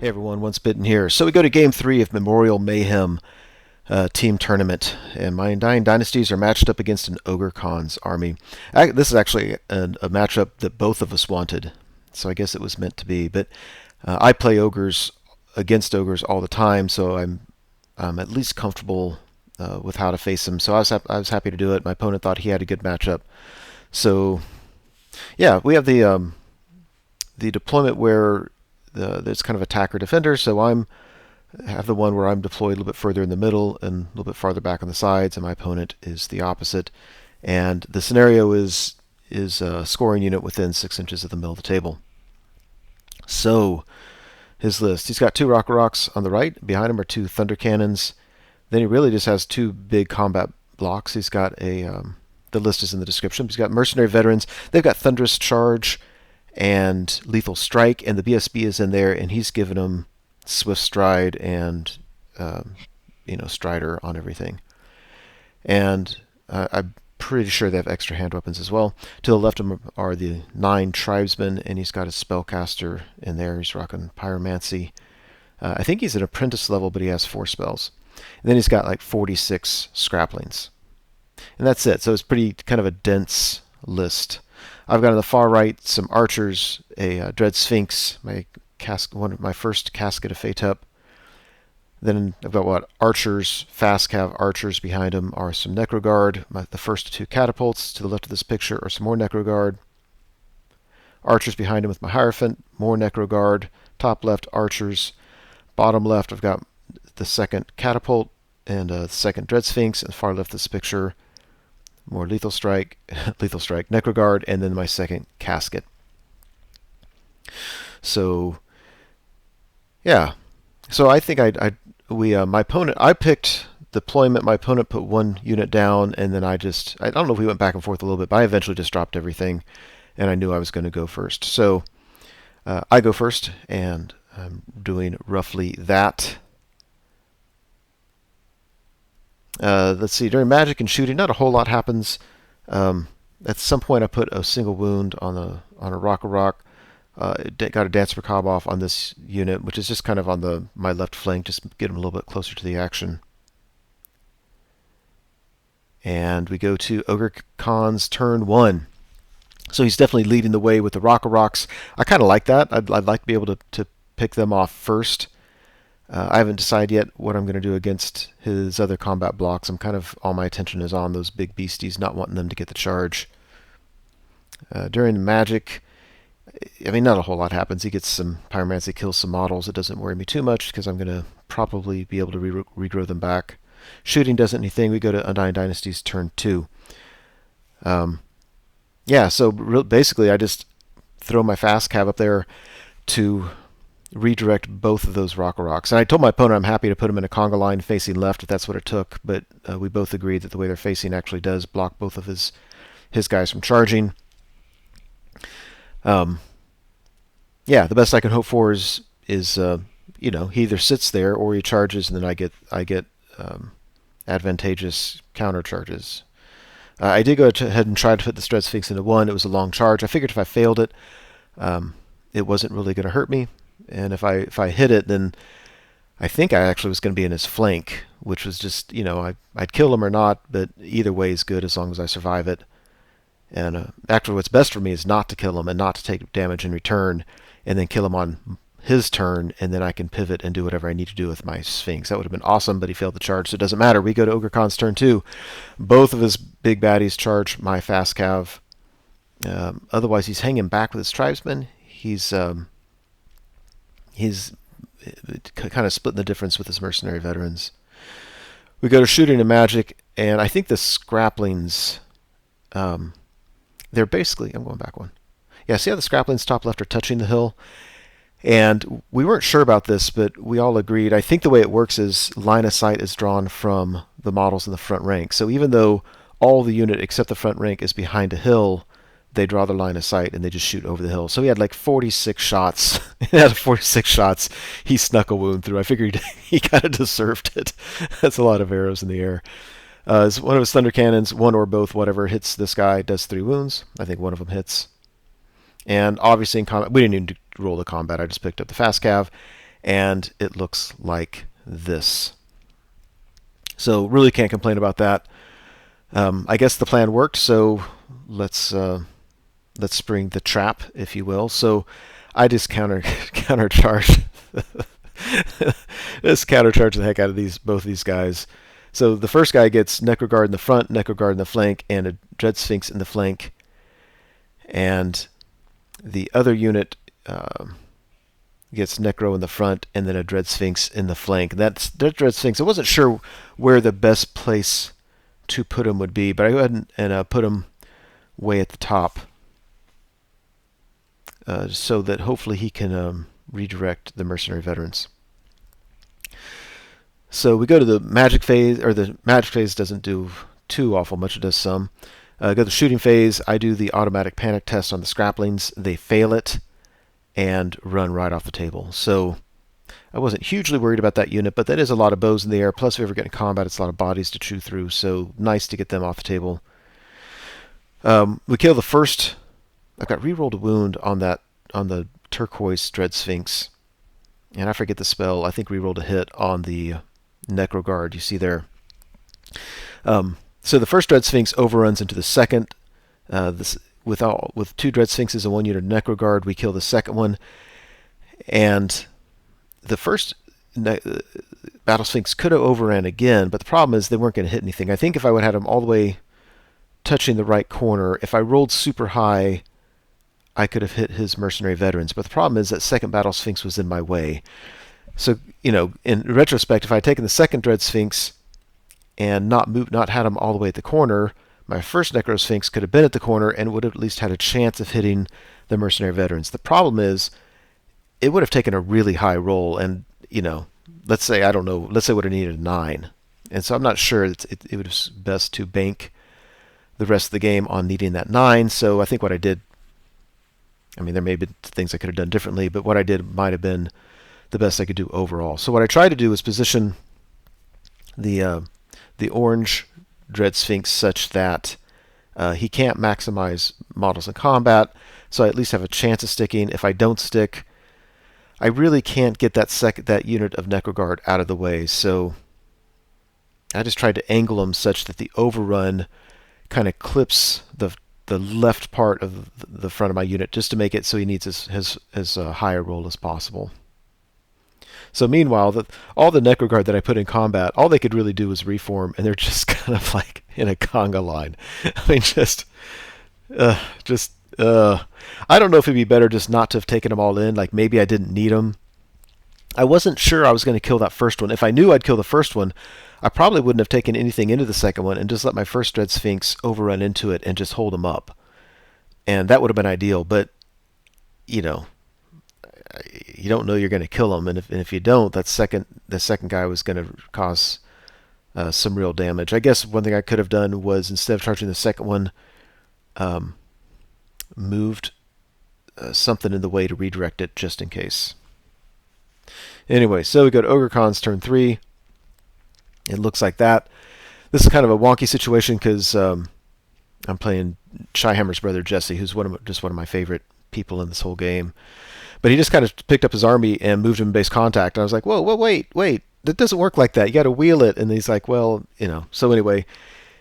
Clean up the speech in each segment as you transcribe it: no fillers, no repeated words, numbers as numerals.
Hey everyone, Once Bitten here. So we go to Game 3 of Memorial Mayhem team tournament, and my Undying Dynasties are matched up against an Ogre Khans army. This is actually a matchup that both of us wanted, so I guess it was meant to be. But I play ogres against ogres all the time, so I'm at least comfortable with how to face them. So I was happy to do it. My opponent thought he had a good matchup. So yeah, we have the deployment where there's kind of attacker defender, so I have the one where I'm deployed a little bit further in the middle and a little bit farther back on the sides, and my opponent is the opposite. And the scenario is a scoring unit within 6 inches of the middle of the table. So his list, he's got 2 Rocks on the right. Behind him are 2 Thunder Cannons. Then he really just has 2 big combat blocks. He's got the list is in the description. He's got Mercenary Veterans. They've got Thunderous Charge and Lethal Strike, and the BSB is in there, and he's given them Swift Stride and Strider on everything. And I'm pretty sure they have extra hand weapons as well. To the left of him are the 9 Tribesmen, and he's got a Spellcaster in there. He's rocking Pyromancy. I think he's an Apprentice level, but he has 4 spells. And then he's got like 46 Scraplings. And that's it. So it's pretty kind of a dense list. I've got on the far right some archers, a Dread Sphinx, one of my first Casket of Phatep. Then I've got archers, fast cav archers. Behind them are some Necroguard. The first 2 catapults to the left of this picture are some more Necroguard. Archers behind him with my Hierophant, more Necroguard. Top left archers. Bottom left I've got the second catapult and the second Dread Sphinx. And far left of this picture, more Lethal Strike, Necroguard, and then my second Casket. So, yeah. So I think my opponent, I picked deployment. My opponent put 1 unit down, and then I don't know if we went back and forth a little bit, but I eventually just dropped everything, and I knew I was going to go first. So I go first, and I'm doing roughly that. Let's see, during magic and shooting, not a whole lot happens. At some point I put a single wound on a rock. Got a Dance Macabre off on this unit, which is just kind of on my left flank, just get him a little bit closer to the action. And we go to Ogre Khans turn 1. So he's definitely leading the way with the Rocks. I kind of like that. I'd like to be able to pick them off first. I haven't decided yet what I'm going to do against his other combat blocks. All my attention is on those big beasties, not wanting them to get the charge. During the magic, not a whole lot happens. He gets some Pyromancy, kills some models. It doesn't worry me too much because I'm going to probably be able to regrow them back. Shooting doesn't anything. We go to Undying Dynasties turn 2. So basically I just throw my fast cav up there to redirect both of those Rocks. And I told my opponent I'm happy to put him in a conga line facing left if that's what it took, but we both agreed that the way they're facing actually does block both of his guys from charging. The best I can hope for is he either sits there or he charges, and then I get advantageous countercharges. I did go ahead and try to put the Dread Sphinx into 1. It was a long charge. I figured if I failed it, it wasn't really going to hurt me. And if I hit it, then I think I actually was going to be in his flank, which was just, I'd kill him or not, but either way is good as long as I survive it. And actually what's best for me is not to kill him and not to take damage in return, and then kill him on his turn, and then I can pivot and do whatever I need to do with my Sphinx. That would have been awesome, but he failed the charge, so it doesn't matter. We go to Ogre Khans turn 2. Both of his big baddies charge my fast cav. Otherwise, he's hanging back with his tribesmen. He's kind of splitting the difference with his mercenary veterans. We go to shooting and magic, and I think the Scraplings, they're basically, I'm going back one. Yeah, see how the Scraplings top left are touching the hill? And we weren't sure about this, but we all agreed. I think the way it works is line of sight is drawn from the models in the front rank. So even though all the unit except the front rank is behind a hill, they draw their line of sight and they just shoot over the hill. So he had like 46 shots. Out of 46 shots, he snuck a wound through. I figured he kind of deserved it. That's a lot of arrows in the air. One of his Thunder Cannons, one or both, whatever, hits this guy, does 3 wounds. I think one of them hits. And obviously in combat, we didn't even roll the combat. I just picked up the fast cav. and it looks like this. So really can't complain about that. I guess the plan worked, so let's spring the trap, if you will. So I just countercharge. Just countercharge the heck out of both these guys. So the first guy gets Necroguard in the front, Necroguard in the flank, and a Dread Sphinx in the flank. And the other unit gets Necro in the front, and then a Dread Sphinx in the flank. That Dread Sphinx, I wasn't sure where the best place to put him would be, but I go ahead and put him way at the top, so that hopefully he can redirect the mercenary veterans. So we go to the magic phase, or the magic phase doesn't do too awful much, it does some. Go to the shooting phase. I do the automatic panic test on the Scraplings. They fail it and run right off the table. So I wasn't hugely worried about that unit, but that is a lot of bows in the air. Plus, if we ever get in combat, it's a lot of bodies to chew through. So nice to get them off the table. We kill the first. I got rerolled a wound on the turquoise Dread Sphinx, and I forget the spell. I think rerolled a hit on the Necroguard. You see there. So the first Dread Sphinx overruns into the second. With two Dread Sphinxes and one unit of Necroguard, we kill the second one, and the first Battle Sphinx could have overran again, but the problem is they weren't going to hit anything. I think if I would have had them all the way touching the right corner, if I rolled super high, I could have hit his mercenary veterans. But the problem is that second Battle Sphinx was in my way. So, in retrospect, if I had taken the second Dread Sphinx and not had him all the way at the corner, my first Necro Sphinx could have been at the corner and would have at least had a chance of hitting the mercenary veterans. The problem is, it would have taken a really high roll, and let's say it would have needed a 9, and so I'm not sure it would have been best to bank the rest of the game on needing that 9. So I think what I did, there may have been things I could have done differently, but what I did might have been the best I could do overall. So what I tried to do was position the orange Dread Sphinx such that he can't maximize models in combat, so I at least have a chance of sticking. If I don't stick, I really can't get that unit of Necroguard out of the way, so I just tried to angle him such that the overrun kind of clips the left part of the front of my unit, just to make it so he needs as high a roll as possible. So meanwhile, all the Necroguard that I put in combat, all they could really do was reform, and they're just kind of like in a conga line. I don't know if it'd be better just not to have taken them all in. Like, maybe I didn't need them. I wasn't sure I was going to kill that first one. If I knew I'd kill the first one, I probably wouldn't have taken anything into the second one and just let my first Dread Sphinx overrun into it and just hold him up. And that would have been ideal, but, you don't know you're going to kill him, and if you don't, the second guy was going to cause some real damage. I guess one thing I could have done was, instead of charging the second one, moved something in the way to redirect it just in case. Anyway, so we go to Ogre Khans turn 3. It looks like that. This is kind of a wonky situation because I'm playing Shyhammer's brother Jesse, who's one of my favorite people in this whole game. But he just kind of picked up his army and moved him in base contact. And I was like, whoa, wait. That doesn't work like that. You got to wheel it. And he's like, well, So anyway,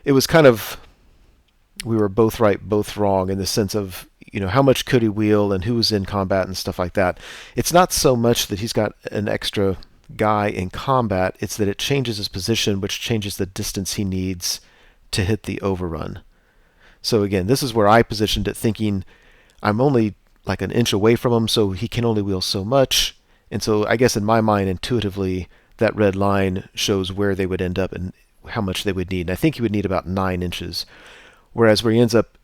it was kind of, we were both right, both wrong in the sense of, how much could he wheel and who was in combat and stuff like that. It's not so much that he's got an extra guy in combat. It's that it changes his position, which changes the distance he needs to hit the overrun. So again, this is where I positioned it, thinking I'm only like an inch away from him, so he can only wheel so much. And so I guess in my mind, intuitively, that red line shows where they would end up and how much they would need. And I think he would need about 9 inches. Whereas where he ends up,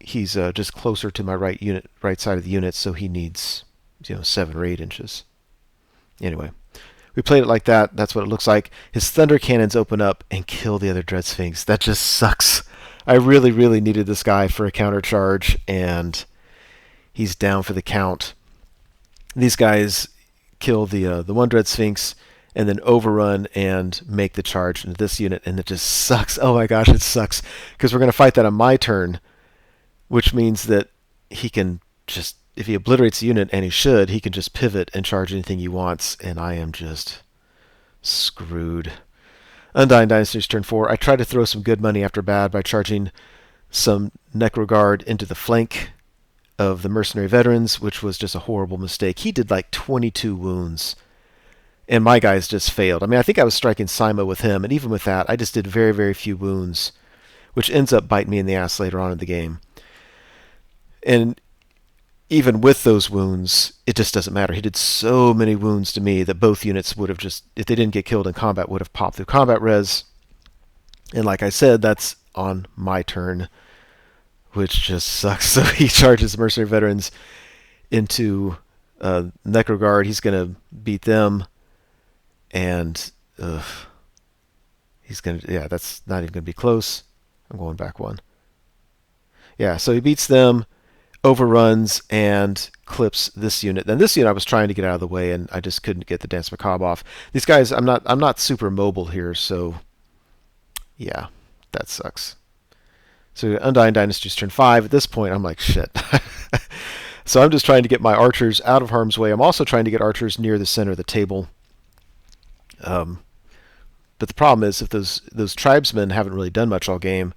he's just closer to my right side of the unit, so he needs 7 or 8 inches. Anyway, we played it like that. That's what it looks like. His thunder cannons open up and kill the other Dread Sphinx. That just sucks. I really, really needed this guy for a countercharge, and he's down for the count. These guys kill the one Dread Sphinx and then overrun and make the charge into this unit, and it just sucks. Oh my gosh, it sucks. Because we're going to fight that on my turn, which means that he can just if he obliterates the unit, and he should, he can just pivot and charge anything he wants, and I am just screwed. Undying Dynasties turn 4. I tried to throw some good money after bad by charging some Necroguard into the flank of the Mercenary Veterans, which was just a horrible mistake. He did like 22 wounds, and my guys just failed. I mean, I think I was striking Sima with him, and even with that, I just did very, very few wounds, which ends up biting me in the ass later on in the game. And even with those wounds, it just doesn't matter. He did so many wounds to me that both units would have just, if they didn't get killed in combat, would have popped through combat res. And like I said, that's on my turn, which just sucks. So he charges Mercenary Veterans into Necroguard. He's going to beat them. And he's going to, yeah, that's not even going to be close. I'm going back one. Yeah, so he beats them, overruns, and clips this unit. Then this unit I was trying to get out of the way, and I just couldn't get the Dance Macabre off. These guys, I'm not super mobile here, so yeah, that sucks. So Undying Dynasties turn 5. At this point, I'm like, shit. So I'm just trying to get my archers out of harm's way. I'm also trying to get archers near the center of the table. But the problem is, if those tribesmen haven't really done much all game,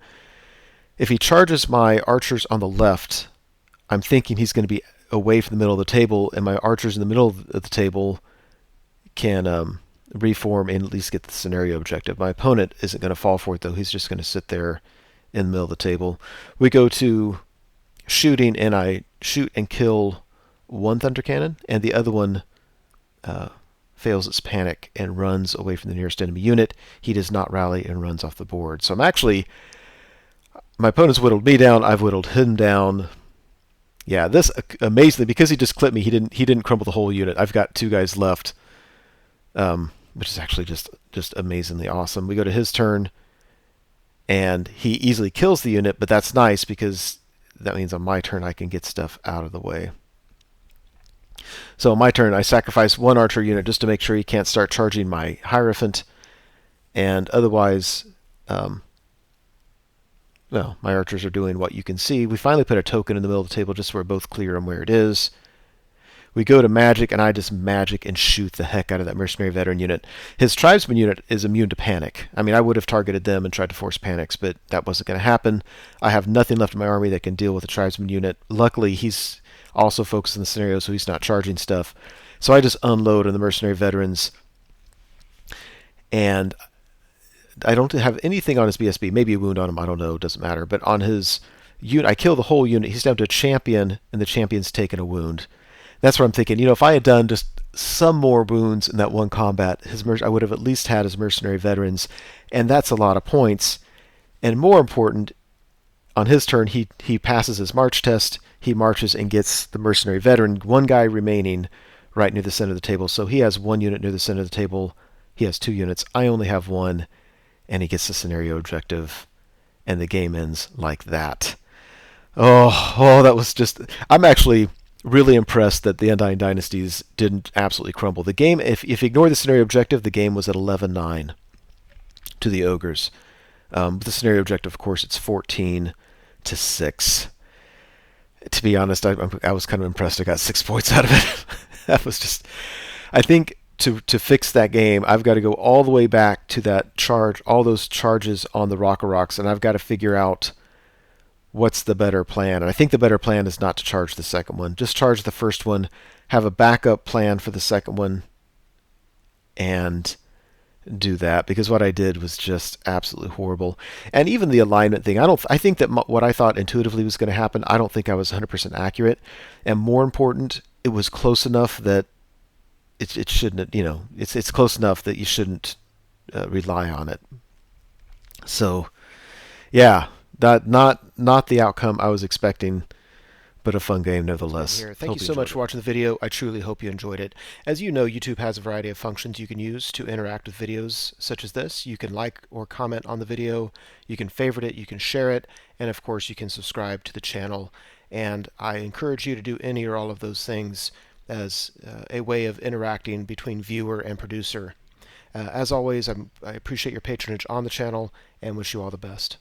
if he charges my archers on the left, I'm thinking he's going to be away from the middle of the table, and my archers in the middle of the table can reform and at least get the scenario objective. My opponent isn't going to fall for it, though. He's just going to sit there in the middle of the table. We go to shooting, and I shoot and kill one Thunder Cannon, and the other one fails its panic and runs away from the nearest enemy unit. He does not rally and runs off the board. So I'm actually, my opponent's whittled me down. I've whittled him down. Yeah, this amazingly, because he just clipped me, he didn't crumble the whole unit. I've got 2 guys left, which is actually just amazingly awesome. We go to his turn, and he easily kills the unit, but that's nice because that means on my turn I can get stuff out of the way. So on my turn, I sacrifice 1 archer unit just to make sure he can't start charging my Hierophant, and otherwise, well, my archers are doing what you can see. We finally put a token in the middle of the table just so we're both clear on where it is. We go to magic, and I just magic and shoot the heck out of that Mercenary Veteran unit. His Tribesman unit is immune to panic. I mean, I would have targeted them and tried to force panics, but that wasn't going to happen. I have nothing left in my army that can deal with the Tribesman unit. Luckily, he's also focused on the scenario, so he's not charging stuff. So I just unload on the Mercenary Veterans, and I don't have anything on his BSB. Maybe a wound on him, I don't know, doesn't matter. But on his unit, I kill the whole unit. He's down to a champion, and the champion's taken a wound. That's what I'm thinking. You know, if I had done just some more wounds in that one combat, I would have at least had his Mercenary Veterans, and that's a lot of points. And more important, on his turn, he passes his march test. He marches and gets the Mercenary Veteran, 1 guy remaining right near the center of the table. So he has 1 unit near the center of the table. He has 2 units. I only have 1, and he gets the scenario objective, and the game ends like that. Oh, that was just... I'm actually really impressed that the Undying Dynasties didn't absolutely crumble. The game, if you ignore the scenario objective, the game was at 11-9 to the Ogres. With the scenario objective, of course, it's 14-6. To be honest, I was kind of impressed I got 6 points out of it. That was just... I think to fix that game, I've got to go all the way back to that charge, all those charges on the Rocks, and I've got to figure out what's the better plan. And I think the better plan is not to charge the second one. Just charge the first one, have a backup plan for the second one, and do that, because what I did was just absolutely horrible. And even the alignment thing, I think that what I thought intuitively was going to happen, I don't think I was 100% accurate. And more important, it was close enough that it shouldn't, you know, it's close enough that you shouldn't rely on it. So, yeah, not the outcome I was expecting, but a fun game nevertheless. Thank you so much for watching the video. I truly hope you enjoyed it. As you know, YouTube has a variety of functions you can use to interact with videos such as this. You can like or comment on the video, you can favorite it, you can share it, and of course you can subscribe to the channel. And I encourage you to do any or all of those things as a way of interacting between viewer and producer. As always, I appreciate your patronage on the channel and wish you all the best.